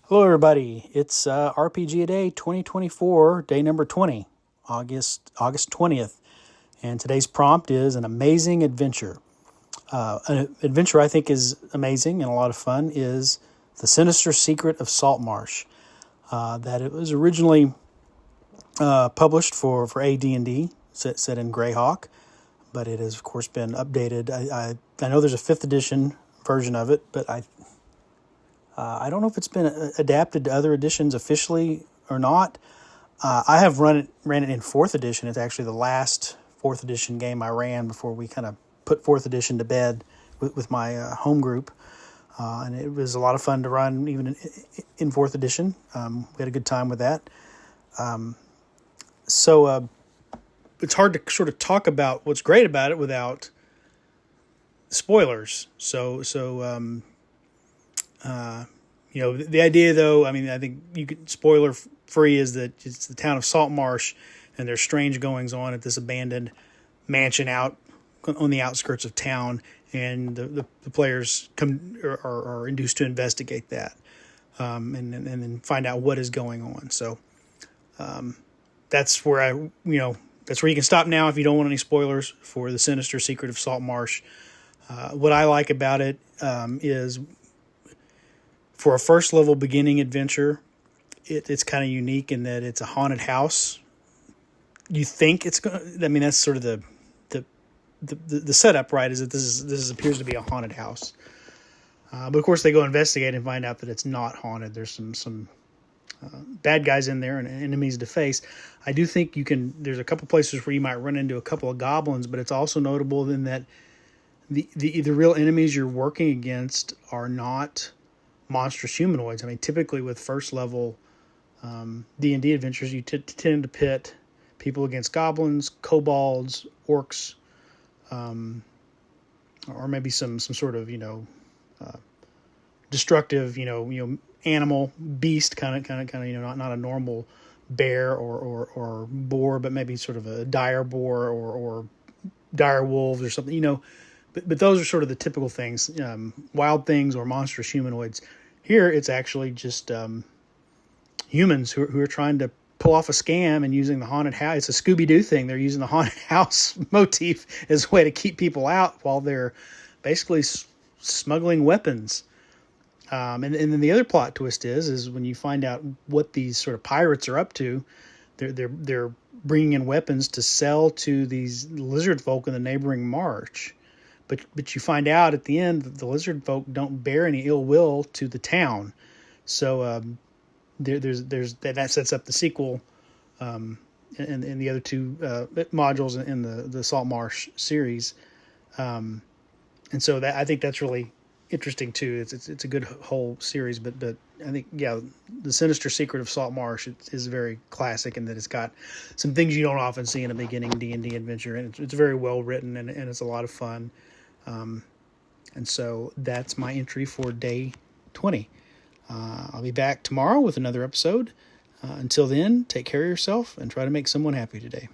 Hello, everybody. It's RPGaDay 2024, day number 20, August 20th. And today's prompt is an amazing adventure. An adventure I think is amazing and a lot of fun is The Sinister Secret of Saltmarsh. That it was originally published for AD&D, set in Greyhawk, but it has, of course, been updated. I know there's a 5th edition version of it, but I don't know if it's been adapted to other editions officially or not. I have ran it in 4th edition. It's actually the last 4th edition game I ran before we kind of put 4th edition to bed with my home group. And it was a lot of fun to run even in 4th edition. We had a good time with that. So it's hard to sort of talk about what's great about it without spoilers. The idea, though, I mean, I think you could spoiler free is that it's the town of Saltmarsh, and there's strange goings on at this abandoned mansion out on the outskirts of town, and the players are induced to investigate that, and then find out what is going on. So that's where that's where you can stop now if you don't want any spoilers for The Sinister Secret of Saltmarsh. What I like about it is, for a first level beginning adventure, it's kind of unique in that it's a haunted house. You think it's going to, I mean, that's sort of the setup, right? Is that this appears to be a haunted house. But of course they go investigate and find out that it's not haunted. There's some bad guys in there and enemies to face. I do think there's a couple places where you might run into a couple of goblins, but it's also notable in that the real enemies you're working against are not monstrous humanoids. I mean, typically with first level D&D adventures, you tend to pit people against goblins, kobolds, orcs, or maybe some sort of destructive animal beast kind of not a normal bear or boar, but maybe sort of a dire boar or dire wolves or something. But those are sort of the typical things, wild things or monstrous humanoids. Here, it's actually just humans who are trying to pull off a scam and using the haunted house. It's a Scooby-Doo thing. They're using the haunted house motif as a way to keep people out while they're basically smuggling weapons. And then the other plot twist is when you find out what these sort of pirates are up to, they're bringing in weapons to sell to these lizard folk in the neighboring marsh. But you find out at the end that the lizard folk don't bear any ill will to the town. So there's that sets up the sequel and the other two modules in the Saltmarsh series. And so that I think that's really interesting too. It's a good whole series, but I think The Sinister Secret of Saltmarsh is very classic in that it's got some things you don't often see in a beginning D&D adventure, and it's very well written and it's a lot of fun. And so that's my entry for day 20. I'll be back tomorrow with another episode. Until then, take care of yourself and try to make someone happy today.